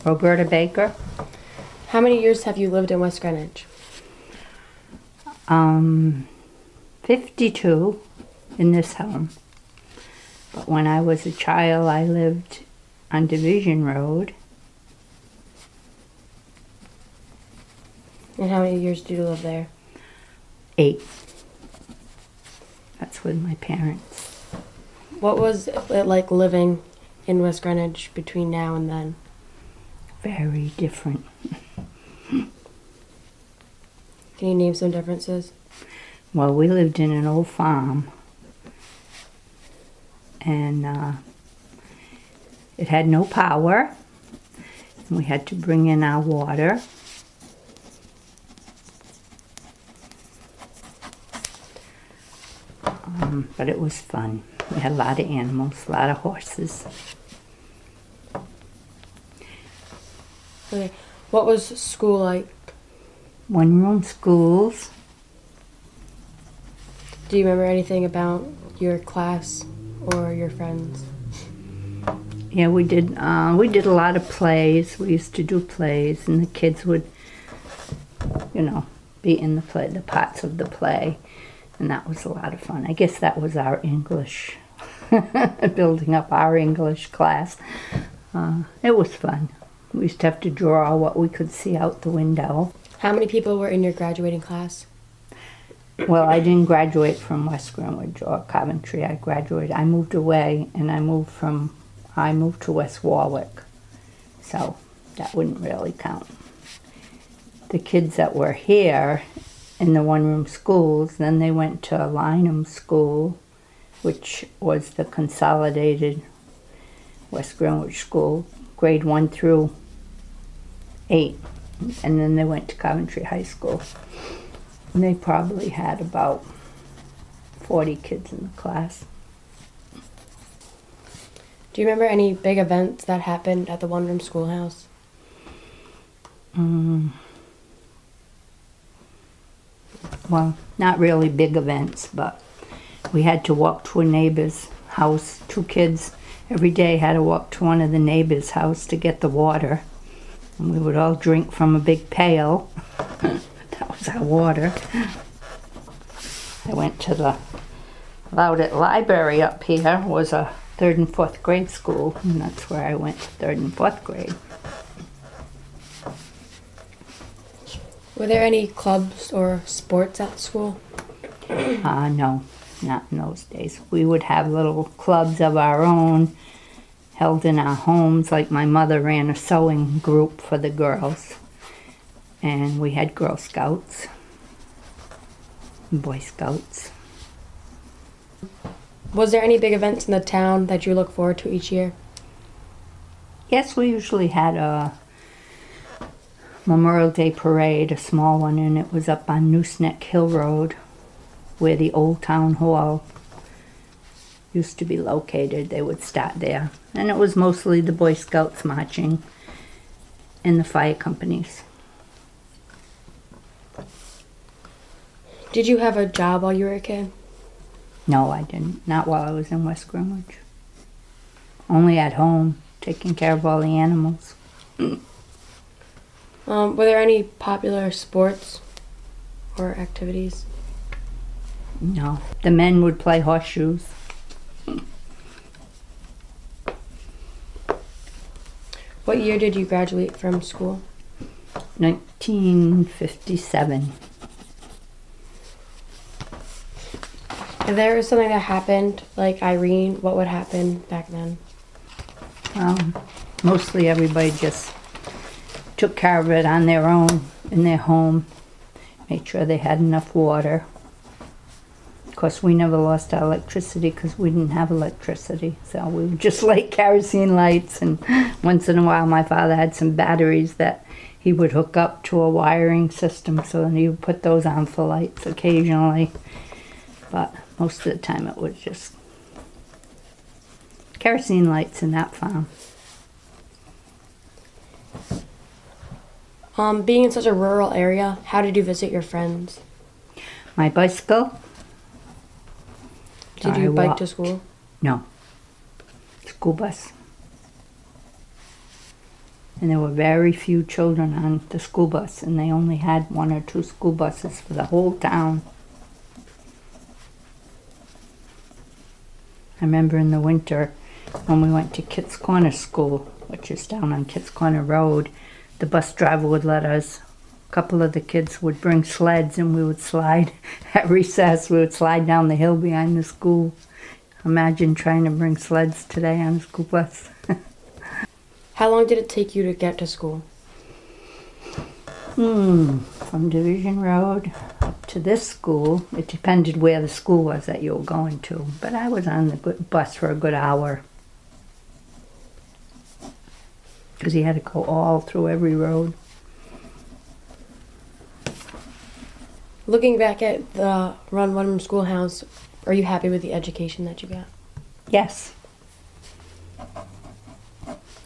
Roberta Baker. How many years have you lived in West Greenwich? 52 in this home. But when I was a child, I lived on Division Road. And how many years did you live there? 8. That's with my parents. What was it like living in West Greenwich between now and then? Very different. Can you name some differences? Well, we lived in an old farm, and it had no power, and we had to bring in our water. But it was fun. We had a lot of animals, a lot of horses. Okay. What was school like? One-room schools. Do you remember anything about your class or your friends? Yeah, we did a lot of plays. We used to do plays, and the kids would, be in the play, the parts of the play, and that was a lot of fun. I guess that was our English, building up our English class. It was fun. We used to have to draw what we could see out the window. How many people were in your graduating class? Well, I didn't graduate from West Greenwich or Coventry. I moved away, and I moved to West Warwick, so that wouldn't really count. The kids that were here in the one-room schools, then they went to Lynham School, which was the consolidated West Greenwich school, grade 1 through 8, and then they went to Coventry High School. And they probably had about 40 kids in the class. Do you remember any big events that happened at the one-room schoolhouse? Well, not really big events, but we had to walk to a neighbor's house. 2 kids every day had to walk to one of the neighbor's house to get the water. And we would all drink from a big pail. That was our water. I went to the Loudet Library up here. It was a 3rd and 4th grade school, and that's where I went to 3rd and 4th grade. Were there any clubs or sports at school? No, not in those days. We would have little clubs of our own held in our homes. Like my mother ran a sewing group for the girls. And we had Girl Scouts and Boy Scouts. Was there any big events in the town that you look forward to each year? Yes, we usually had a Memorial Day parade, a small one, and it was up on Nooseneck Hill Road, where the old town hall used to be located. They would start there. And it was mostly the Boy Scouts marching and the fire companies. Did you have a job while you were a kid? No, I didn't. Not while I was in West Greenwich. Only at home, taking care of all the animals. Were there any popular sports or activities? No. The men would play horseshoes. What year did you graduate from school? 1957. If there was something that happened, like Irene, what would happen back then? Mostly everybody just took care of it on their own in their home, made sure they had enough water. Of course, we never lost our electricity because we didn't have electricity, so we would just light kerosene lights, and once in a while my father had some batteries that he would hook up to a wiring system, so then he would put those on for lights occasionally. But most of the time it was just kerosene lights in that farm. Being in such a rural area, how did you visit your friends? My bicycle. Did you bike to school? No. School bus. And there were very few children on the school bus, and they only had 1 or 2 school buses for the whole town. I remember in the winter when we went to Kitts Corner School, which is down on Kitts Corner Road, the bus driver would let us, a couple of the kids would bring sleds and we would slide at recess. We would slide down the hill behind the school. Imagine trying to bring sleds today on a school bus. How long did it take you to get to school? From Division Road up to this school, it depended where the school was that you were going to, but I was on the bus for a good hour. Because you had to go all through every road. Looking back at the Run One Schoolhouse, are you happy with the education that you got? Yes.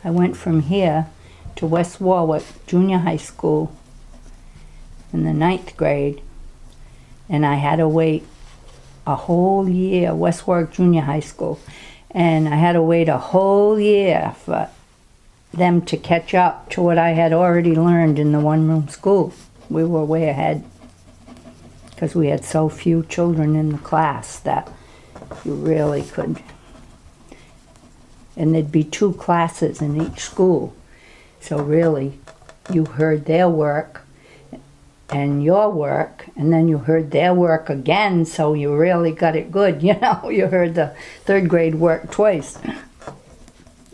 I went from here to West Warwick Junior High School in the 9th grade, and I had to wait a whole year, West Warwick Junior High School, and I had to wait a whole year for them to catch up to what I had already learned in the one-room school. We were way ahead because we had so few children in the class that you really could. And there'd be 2 classes in each school. So really, you heard their work and your work, and then you heard their work again, so you really got it good. You know, you heard the 3rd grade work twice.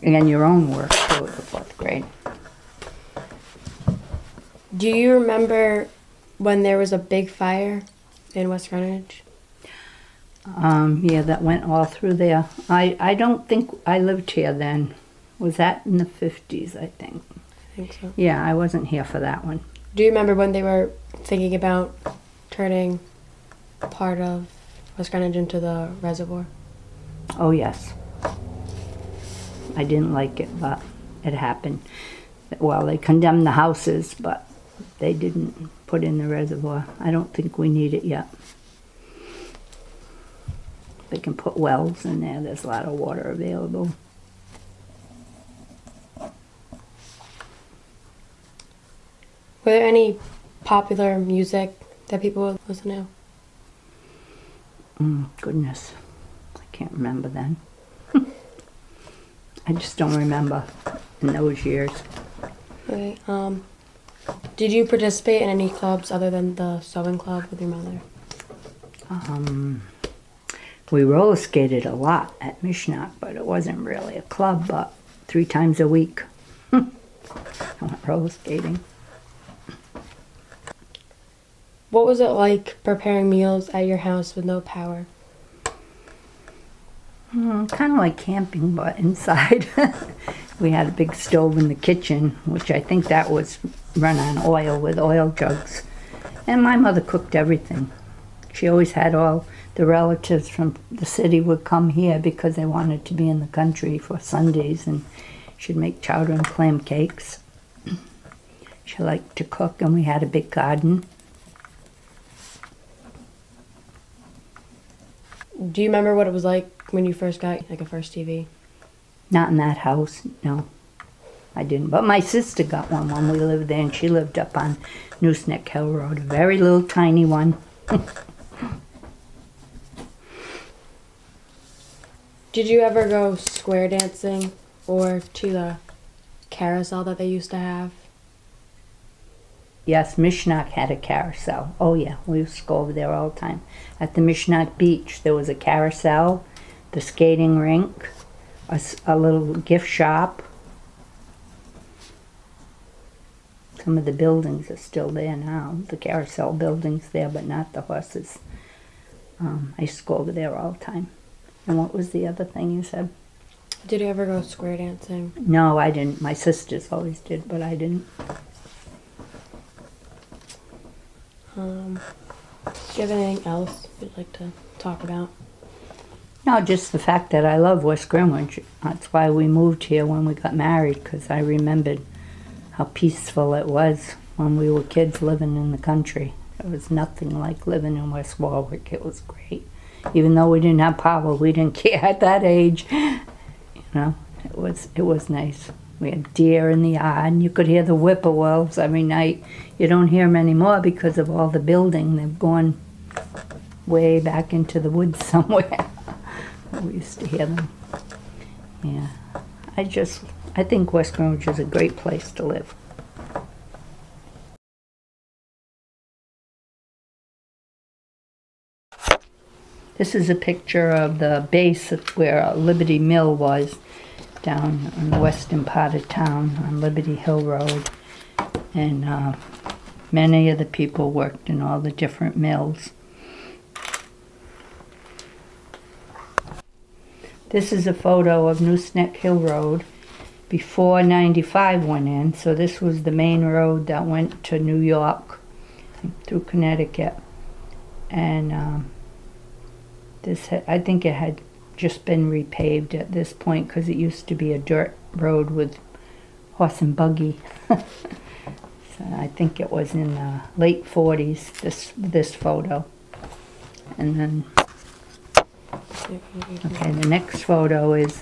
And your own work too, the 4th grade. Do you remember when there was a big fire in West Greenwich? Yeah, that went all through there. I don't think I lived here then. Was that in the 50s, I think? I think so. Yeah, I wasn't here for that one. Do you remember when they were thinking about turning part of West Greenwich into the reservoir? Oh, yes. I didn't like it, but it happened. Well, they condemned the houses, but they didn't put in the reservoir. I don't think we need it yet. They can put wells in there. There's a lot of water available. Were there any popular music that people would listen to? Goodness, I can't remember then. I just don't remember in those years. Okay. Did you participate in any clubs other than the sewing club with your mother? We roller skated a lot at Mishnak, but it wasn't really a club, but 3 times a week. I went roller skating. What was it like preparing meals at your house with no power? Kind of like camping, but inside. We had a big stove in the kitchen, which I think that was run on oil with oil jugs. And my mother cooked everything. She always had all the relatives from the city would come here because they wanted to be in the country for Sundays, and she'd make chowder and clam cakes. She liked to cook, and we had a big garden. Do you remember what it was like when you first got a first TV? Not in that house, no. I didn't. But my sister got one when we lived there, and she lived up on Nooseneck Hill Road, a very little tiny one. Did you ever go square dancing or to the carousel that they used to have? Yes, Mishnak had a carousel. Oh yeah, we used to go over there all the time. At the Mishnak Beach, there was a carousel, the skating rink, a little gift shop. Some of the buildings are still there now. The carousel building's there, but not the horses. I used to go over there all the time. And what was the other thing you said? Did you ever go square dancing? No, I didn't. My sisters always did, but I didn't. Do you have anything else you'd like to talk about? No, just the fact that I love West Greenwich. That's why we moved here when we got married, because I remembered how peaceful it was when we were kids living in the country. It was nothing like living in West Warwick. It was great. Even though we didn't have power, we didn't care at that age. You know, it was nice. We had deer in the yard, and you could hear the whippoorwills every night. You don't hear them anymore because of all the building. They've gone way back into the woods somewhere. We used to hear them. Yeah, I think West Greenwich is a great place to live. This is a picture of the base of where Liberty Mill was, down in the western part of town on Liberty Hill Road. And many of the people worked in all the different mills. This is a photo of Nooseneck Hill Road before 95 went in. So this was the main road that went to New York through Connecticut. And I think it had just been repaved at this point because it used to be a dirt road with horse and buggy. So I think it was in the late 40s, this photo. And then, okay, the next photo is,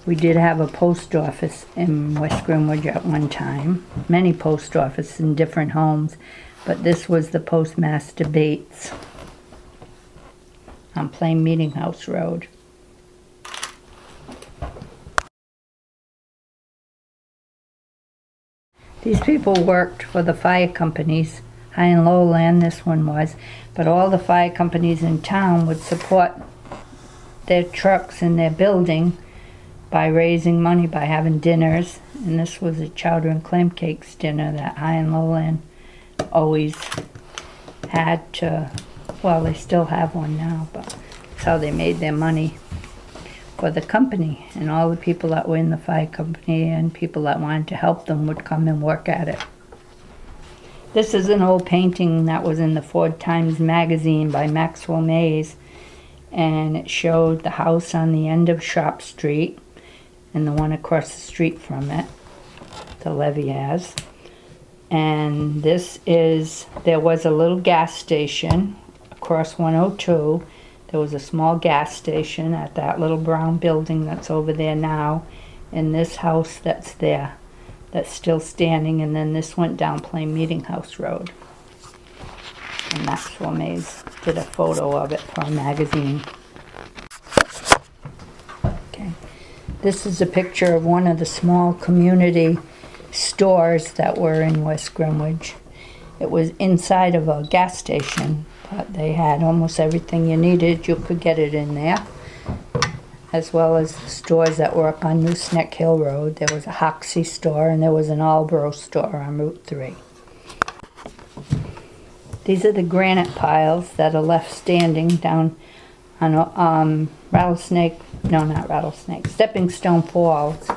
we did have a post office in West Greenwich at one time. Many post offices in different homes, but this was the Postmaster Bates on Plain Meeting House Road. These people worked for the fire companies, high and low land this one was, but all the fire companies in town would support their trucks in their building by raising money, by having dinners. And this was a chowder and clam cakes dinner that high and low land always had to, well, they still have one now, but that's how they made their money for the company. And all the people that were in the fire company and people that wanted to help them would come and work at it. This is an old painting that was in the Ford Times magazine by Maxwell Mays, and it showed the house on the end of Shop Street and the one across the street from it, the levee has. And this is, there was a little gas station across 102. There was a small gas station at that little brown building that's over there now, and this house that's there, that's still standing, and then this went down Plain Meeting House Road. And Maxwell Mays did a photo of it for a magazine. Okay, this is a picture of one of the small community stores that were in West Greenwich. It was inside of a gas station, but they had almost everything you needed. You could get it in there, as well as the stores that were up on Nooseneck Hill Road. There was a Hoxie store and there was an Albro store on Route 3. These are the granite piles that are left standing down on Stepping Stone Falls.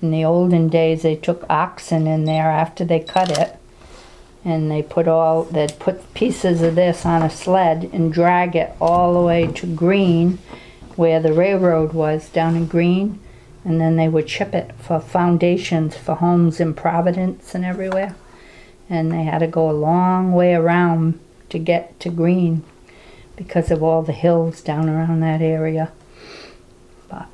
In the olden days, they took oxen in there after they cut it, and they'd put pieces of this on a sled and drag it all the way to Green, where the railroad was down in Green, and then they would ship it for foundations for homes in Providence and everywhere. And they had to go a long way around to get to Green because of all the hills down around that area. But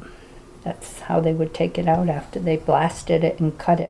that's how they would take it out after they blasted it and cut it.